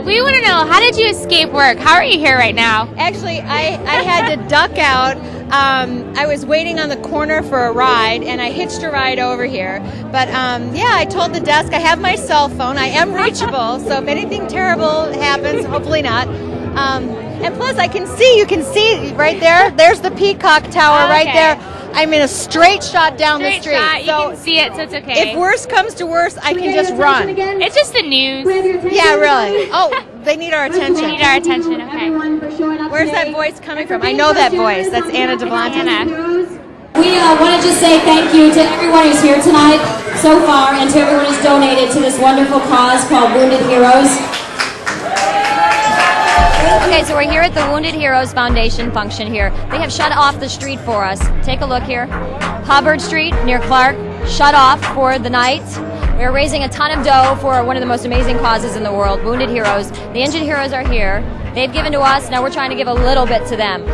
we want to know, how did you escape work? How are you here right now? Actually, I had to duck out. I was waiting on the corner for a ride, and I hitched a ride over here. But yeah, I told the desk I have my cell phone. I am reachable, so if anything terrible happens, hopefully not. And plus, you can see right there. There's the Peacock Tower right there. I'm in a straight shot down the street. Shot. You can see it, so it's okay. If worse comes to worse, I can just run. It's just the news. Yeah, really. Oh, they need our attention. They need our attention, okay. Where's that voice coming from? I know that voice. That's Anna Davlantes. Anna. We want to just say thank you to everyone who's here tonight so far, and to everyone who's donated to this wonderful cause called Wounded Heroes. Okay, so we're here at the Wounded Heroes Foundation function here. They have shut off the street for us. Take a look here. Hubbard Street near Clark, shut off for the night. We're raising a ton of dough for one of the most amazing causes in the world, Wounded Heroes. The injured heroes are here. They've given to us, now we're trying to give a little bit to them.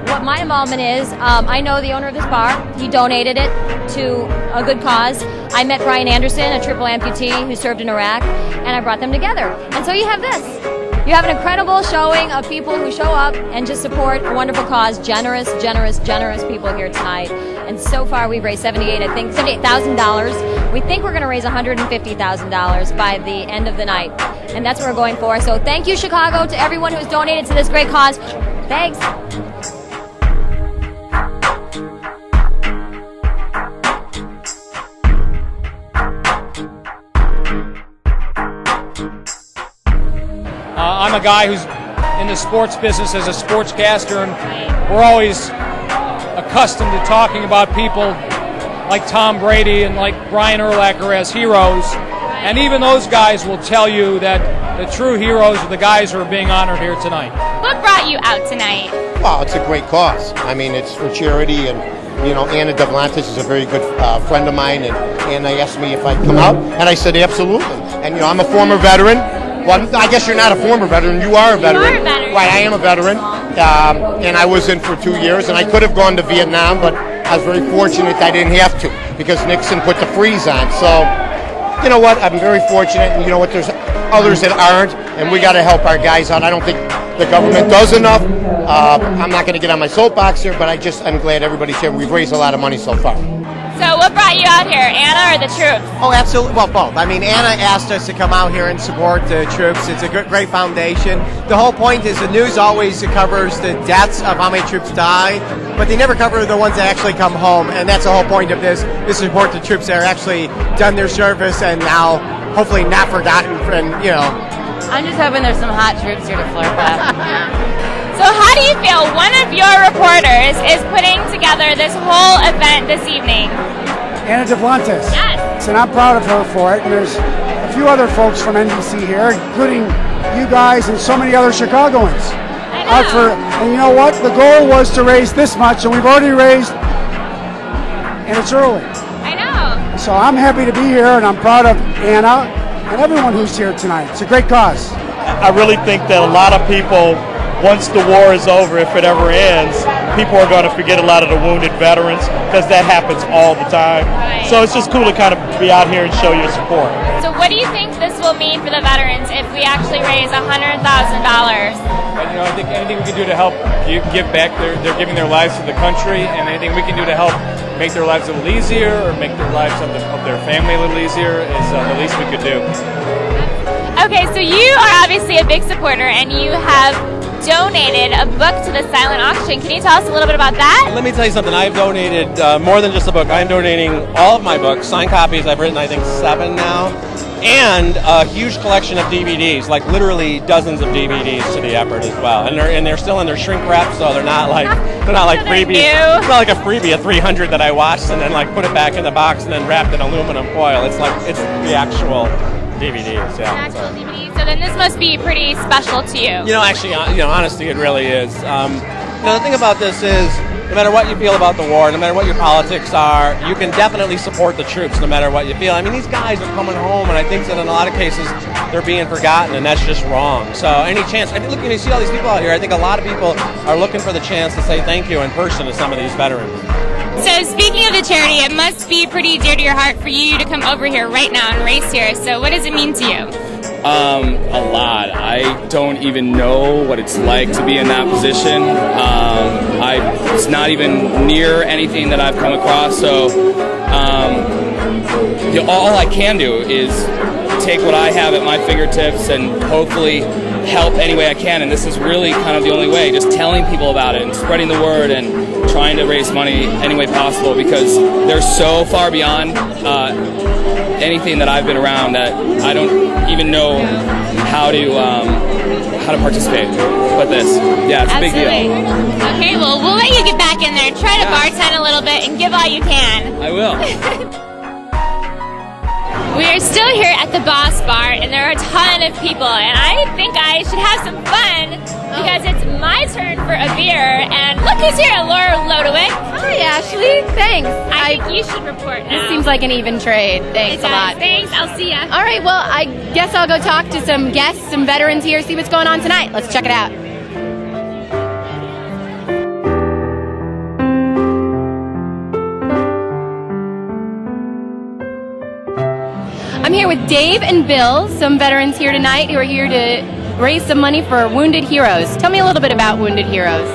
What my involvement is, I know the owner of this bar. He donated it to a good cause. I met Brian Anderson, a triple amputee who served in Iraq, and I brought them together. And so you have this. You have an incredible showing of people who show up and just support a wonderful cause. Generous, generous, generous people here tonight. And so far we've raised $78,000. We think we're going to raise $150,000 by the end of the night. And that's what we're going for. So thank you, Chicago, to everyone who's donated to this great cause. Thanks. I'm a guy who's in the sports business as a sportscaster, and we're always accustomed to talking about people like Tom Brady and like Brian Urlacher as heroes. And even those guys will tell you that the true heroes are the guys who are being honored here tonight. What brought you out tonight? Well, it's a great cause. I mean, it's for charity, and you know, Anna Davlantes is a very good friend of mine, and they asked me if I'd come out, and I said absolutely. And you know, I'm a former veteran. Well, I guess you're not a former veteran. You are a veteran. You are a veteran. Right, I am a veteran. And I was in for 2 years, and I could have gone to Vietnam, but I was very fortunate I didn't have to because Nixon put the freeze on. So, you know what? I'm very fortunate, and you know what? There's others that aren't, and we got to help our guys out. I don't think the government does enough. I'm not going to get on my soapbox here, but I'm glad everybody's here. We've raised a lot of money so far. So what brought you out here, Anna or the troops? Oh, absolutely. Well, both. I mean, Anna asked us to come out here and support the troops. It's a great foundation. The whole point is the news always covers the deaths of how many troops die, but they never cover the ones that actually come home, and that's the whole point of this, is to support the troops that are actually done their service and now hopefully not forgotten. And, you know. I'm just hoping there's some hot troops here to flirt with. So how do you feel one of your reporters is putting together this whole event this evening? Anna Davlantes. Yes. And I'm proud of her for it. And there's a few other folks from NBC here, including you guys and so many other Chicagoans. I know. And you know what? The goal was to raise this much, and we've already raised, and it's early. I know. So I'm happy to be here, and I'm proud of Anna and everyone who's here tonight. It's a great cause. I really think that a lot of people, once the war is over, if it ever ends, people are going to forget a lot of the wounded veterans, because that happens all the time. Right. So it's just cool to kind of be out here and show your support. So what do you think this will mean for the veterans if we actually raise $100,000? You know, I think anything we can do to help give back, they're giving their lives to the country, and anything we can do to help make their lives a little easier or make their lives of their family a little easier is the least we could do. Okay, so you are obviously a big supporter, and you have donated a book to the silent auction. Can you tell us a little bit about that? Let me tell you something. I've donated more than just a book. I'm donating all of my books, signed copies. I've written, I think, 7 now, and a huge collection of DVDs, like literally dozens of DVDs to the effort as well. And they're still in their shrink wrap, so they're not like freebies. It's not like a freebie, a 300 that I watched and then like put it back in the box and then wrapped in aluminum foil. It's like it's the actual DVDs. Yeah. The actual DVD. So then this must be pretty special to you. You know, actually, honestly, it really is. The thing about this is, no matter what you feel about the war, no matter what your politics are, you can definitely support the troops no matter what you feel. I mean, these guys are coming home, and I think that in a lot of cases they're being forgotten, and that's just wrong. So any chance, I mean, look, you see all these people out here, I think a lot of people are looking for the chance to say thank you in person to some of these veterans. So speaking of the charity, it must be pretty dear to your heart for you to come over here right now and race here. So what does it mean to you? A lot. I don't even know what it's like to be in that position. It's not even near anything that I've come across, so all I can do is take what I have at my fingertips and hopefully help any way I can, and this is really kind of the only way, just telling people about it and spreading the word and trying to raise money any way possible, because they're so far beyond anything that I've been around that I don't even know how to participate. But this, yeah, it's a big deal. Okay, well, we'll let you get back in there, try to bartend a little bit, and give all you can. I will. We are still here at the Boss Bar, and there are a ton of people, and I think I should have some fun because it's my turn for a beer. And look who's here, Laura Lodowicz. Hi, Ashley. Thanks. I think you should report now. This seems like an even trade. Thanks a lot. Thanks. I'll see ya. All right. Well, I guess I'll go talk to some guests, some veterans here, see what's going on tonight. Let's check it out. I'm here with Dave and Bill, some veterans here tonight who are here to raise some money for Wounded Heroes. Tell me a little bit about Wounded Heroes.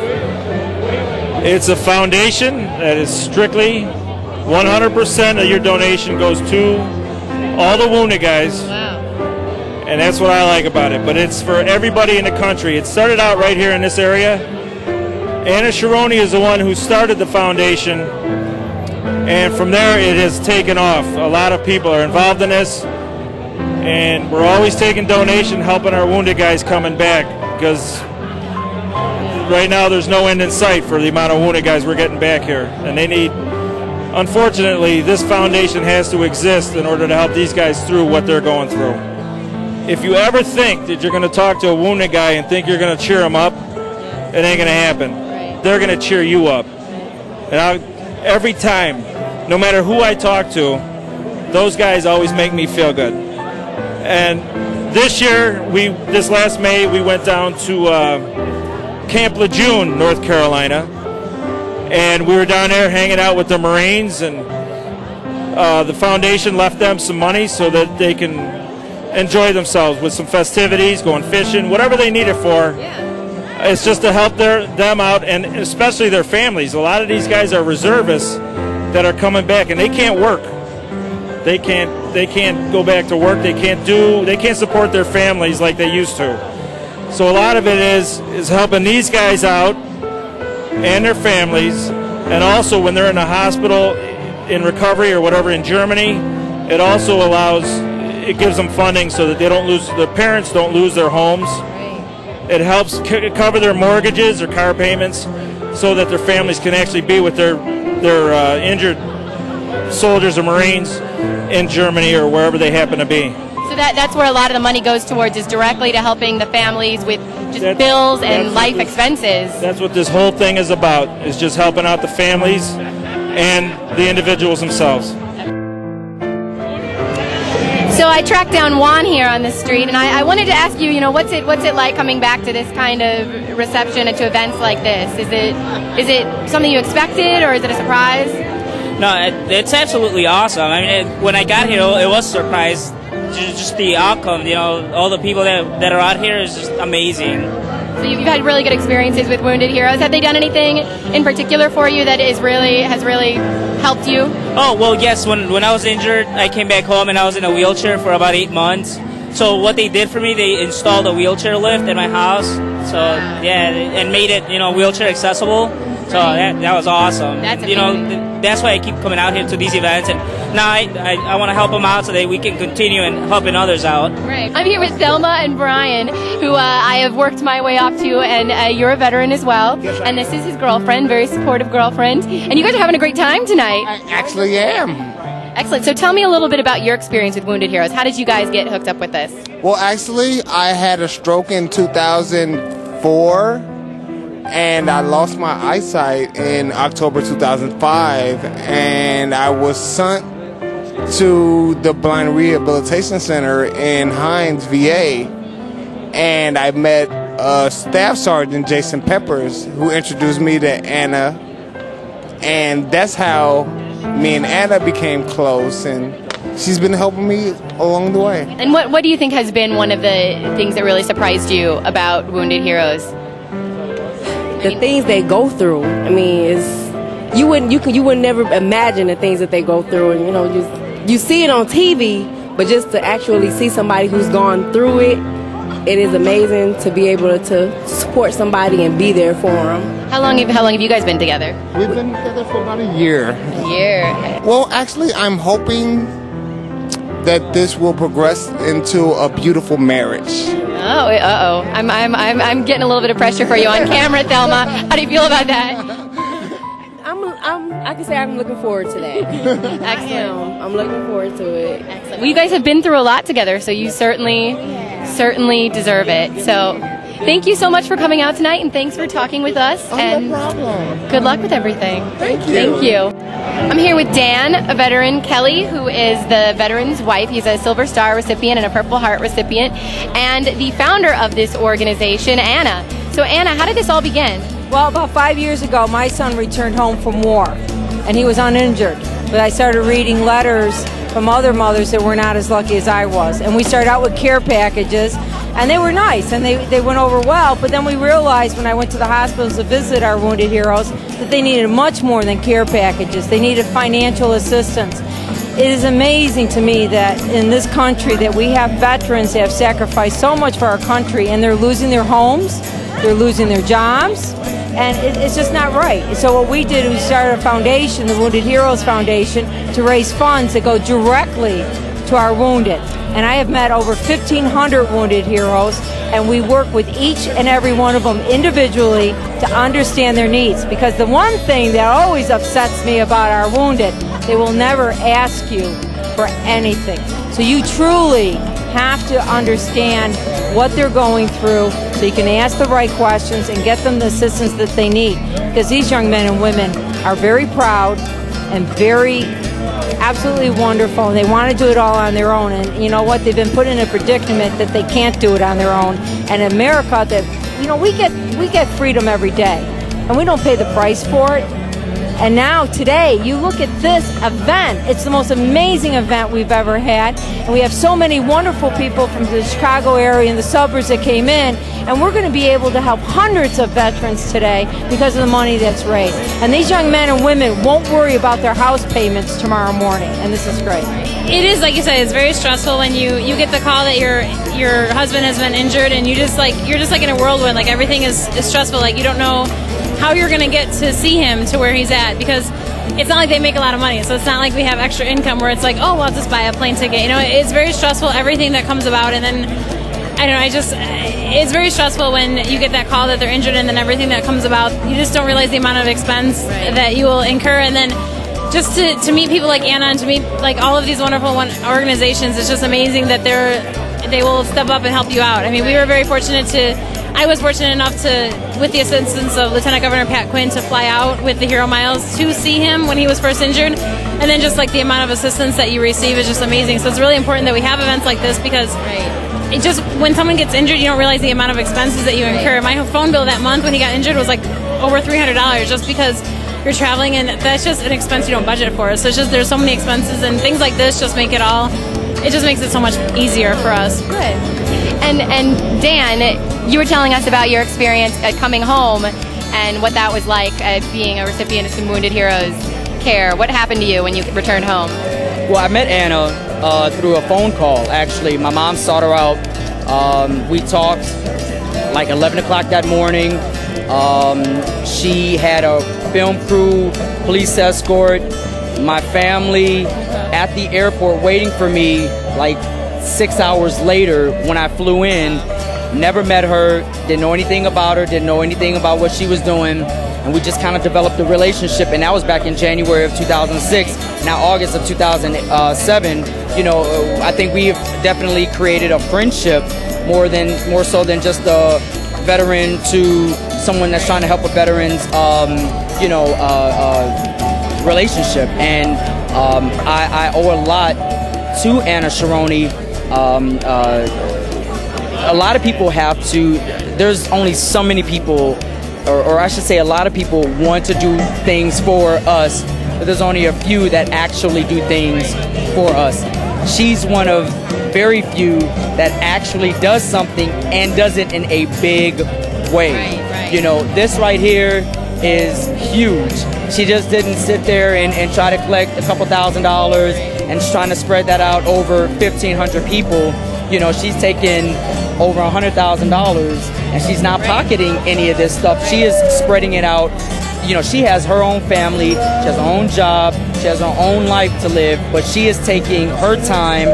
It's a foundation that is strictly 100% of your donation goes to all the wounded guys. Wow. And that's what I like about it. But it's for everybody in the country. It started out right here in this area. Anna Sharoni is the one who started the foundation. And from there, it has taken off. A lot of people are involved in this, and we're always taking donation, helping our wounded guys coming back, because right now there's no end in sight for the amount of wounded guys we're getting back here. And they need, unfortunately, this foundation has to exist in order to help these guys through what they're going through. If you ever think that you're going to talk to a wounded guy and think you're going to cheer him up, it ain't going to happen. They're going to cheer you up. And every time, no matter who I talk to, those guys always make me feel good. And this year, this last May, we went down to Camp Lejeune, North Carolina, and we were down there hanging out with the Marines, and the foundation left them some money so that they can enjoy themselves with some festivities, going fishing, whatever they need it for. It's just to help them out, and especially their families. A lot of these guys are reservists that are coming back, and they can't work. They can't go back to work. They can't support their families like they used to. So a lot of it is helping these guys out and their families, and also when they're in a hospital in recovery or whatever in Germany, it also it gives them funding so that their parents don't lose their homes. It helps cover their mortgages or car payments so that their families can actually be with their injured soldiers or Marines in Germany or wherever they happen to be. So that's where a lot of the money goes towards, is directly to helping the families with just bills and life expenses. That's what this whole thing is about, is just helping out the families and the individuals themselves. So I tracked down Juan here on the street, and I wanted to ask you, what's it like coming back to this kind of reception and to events like this? Is it something you expected, or is it a surprise? No, it's absolutely awesome. I mean, when I got here, it was a surprise. Just the outcome, all the people that are out here is just amazing. So you've had really good experiences with Wounded Heroes. Have they done anything in particular for you that has really helped you? Oh, well, yes. When I was injured, I came back home and I was in a wheelchair for about 8 months. So what they did for me, they installed a wheelchair lift in my house. So yeah, and made it wheelchair accessible. So that was awesome. That's amazing. That's why I keep coming out here to these events, and now I want to help them out so that we can continue and helping others out. Right. I'm here with Thelma and Brian, who I have worked my way up to, and you're a veteran as well. Yes, and this is his girlfriend, very supportive girlfriend. And you guys are having a great time tonight. I actually am. Excellent. So tell me a little bit about your experience with Wounded Heroes. How did you guys get hooked up with this? Well, actually, I had a stroke in 2004. And I lost my eyesight in October 2005, and I was sent to the Blind Rehabilitation Center in Hines, VA, and I met Staff Sergeant Jason Peppers, who introduced me to Anna, and that's how me and Anna became close, and she's been helping me along the way. And what do you think has been one of the things that really surprised you about Wounded Heroes? The things they go through. I mean, you would never imagine the things that they go through, and you see it on TV, but just to actually see somebody who's gone through it, it is amazing to be able to support somebody and be there for them. How long have you guys been together? We've been together for about a year. A year. Well, actually, I'm hoping that this will progress into a beautiful marriage. Oh, uh-oh. I'm getting a little bit of pressure for you on camera, Thelma. How do you feel about that? I can say I'm looking forward to that. Excellent. I'm looking forward to it. Excellent. Well, you guys have been through a lot together, so you certainly deserve it. So thank you so much for coming out tonight, and thanks for talking with us. And no problem. Good luck with everything. Thank you. Thank you. I'm here with Dan, a veteran, Kelly, who is the veteran's wife. He's a Silver Star recipient and a Purple Heart recipient, and the founder of this organization, Anna. So Anna, how did this all begin? Well, about 5 years ago, my son returned home from war, and he was uninjured. But I started reading letters from other mothers that were not as lucky as I was. And we started out with care packages, and they were nice, and they went over well. But then we realized when I went to the hospitals to visit our wounded heroes that they needed much more than care packages. They needed financial assistance. It is amazing to me that in this country that we have veterans that have sacrificed so much for our country, and they're losing their homes, they're losing their jobs, and it's just not right. So what we did, we started a foundation, the Wounded Heroes Foundation, to raise funds that go directly to our wounded. And I have met over 1,500 wounded heroes, and we work with each and every one of them individually to understand their needs. Because the one thing that always upsets me about our wounded, they will never ask you for anything. So you truly have to understand what they're going through so you can ask the right questions and get them the assistance that they need. Because these young men and women are very proud and very absolutely wonderful, and they want to do it all on their own. And you know what? They've been put in a predicament that they can't do it on their own. And in America, that we get freedom every day, and we don't pay the price for it. And now today, you look at this event. It's the most amazing event we've ever had. And we have so many wonderful people from the Chicago area and the suburbs that came in. And we're going to be able to help hundreds of veterans today because of the money that's raised. And these young men and women won't worry about their house payments tomorrow morning. And this is great. It is, like you said, it's very stressful when you get the call that your husband has been injured, and you're just like in a whirlwind. Like everything is stressful. Like you don't know how you're going to get to see him to where he's at, because it's not like they make a lot of money, so it's not like we have extra income where it's like, oh, well, I'll just buy a plane ticket. You know, it's very stressful, everything that comes about, and then, I don't know, it's very stressful when you get that call that they're injured, and then everything that comes about, you just don't realize the amount of expense that you will incur, and then just to meet people like Anna and to meet like all of these wonderful organizations, it's just amazing that they will step up and help you out. I mean, I was fortunate enough to, with the assistance of Lieutenant Governor Pat Quinn, to fly out with the Hero Miles to see him when he was first injured. And then just like the amount of assistance that you receive is just amazing. So it's really important that we have events like this, because it just, when someone gets injured, you don't realize the amount of expenses that you incur. My phone bill that month when he got injured was like over $300, just because you're traveling, and that's just an expense you don't budget for. So it's just, there's so many expenses, and things like this just make it just makes it so much easier for us. Good. And Dan, you were telling us about your experience at coming home and what that was like being a recipient of some Wounded Heroes care. What happened to you when you returned home? Well, I met Anna through a phone call, actually. My mom sought her out. We talked like 11 o'clock that morning. She had a film crew, police escort, my family at the airport waiting for me like 6 hours later when I flew in. Never met her, didn't know anything about her, didn't know anything about what she was doing, and we just kind of developed a relationship, and that was back in January of 2006. Now August of 2007, you know, I think we have definitely created a friendship more so than just a veteran to someone that's trying to help a veteran's relationship. And I owe a lot to Anna Sharoni. A lot of people have to, there's only so many people, or I should say a lot of people want to do things for us, but there's only a few that actually do things for us. she's one of very few that actually does something and does it in a big way. You know, this right here is huge. She just didn't sit there and try to collect a couple $1,000s and trying to spread that out over 1,500 people. You know, she's taken over $100,000 and she's not pocketing any of this stuff. She is spreading it out. You know, she has her own family, she has her own job, she has her own life to live, but she is taking her time,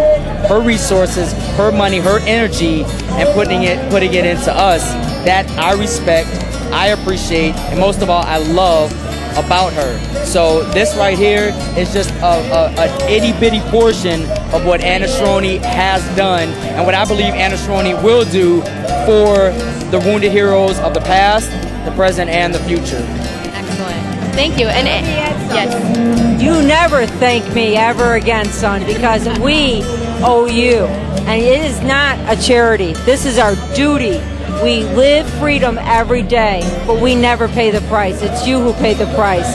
her resources, her money, her energy, and putting it into us. That I respect, I appreciate, and most of all, I love about her. So this right here is just an itty-bitty portion of what Anna Sharoni has done and what I believe Anna Sharoni will do for the wounded heroes of the past, the present, and the future. Thank you. And yes. You never thank me ever again, son, because we owe you. And it is not a charity. This is our duty. We live freedom every day, but we never pay the price. It's you who pay the price.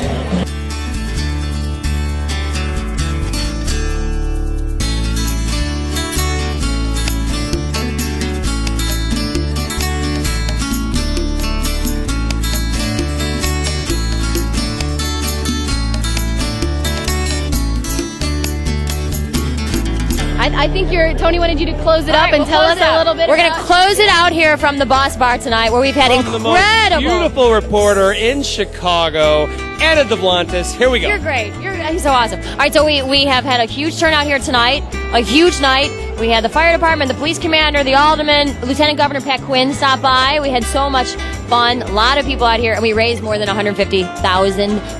I think Tony wanted you to close it up and tell us a little bit. We're going to close it out here from the Boss Bar tonight, where we've had the most beautiful reporter in Chicago, Anna Davlantes. Here we go. You're great. He's so awesome. All right, so we have had a huge turnout here tonight, a huge night. We had the fire department, the police commander, the alderman, Lieutenant Governor Pat Quinn stop by. We had so much fun. A lot of people out here, and we raised more than $150,000.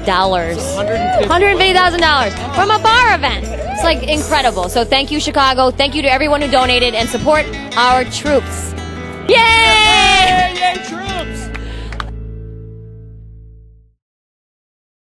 $150,000 from a bar event. It's like incredible. So thank you, Chicago. Thank you to everyone who donated and support our troops. Yay!